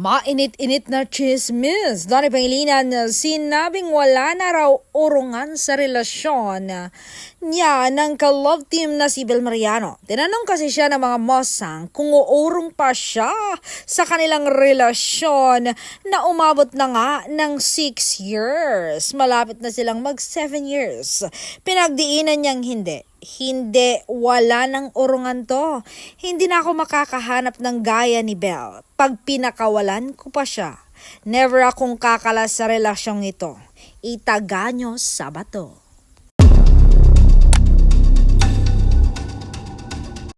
Mainit-init na chismis. Donnie Pangilinan sinabing wala na raw urungan sa relasyon niya ng ka-love team na si Bel Mariano. Tinanong kasi siya ng mga mosang kung uurong pa siya sa kanilang relasyon na umabot na nga ng 6 years. Malapit na silang mag 7 years. Pinagdiinan niyang hindi. Hindi, wala nang urungan to. Hindi na ako makakahanap ng gaya ni Bel. Pag pinakawalan ko pa siya, never akong kakalas sa relasyong ito. Itaga nyo sa bato.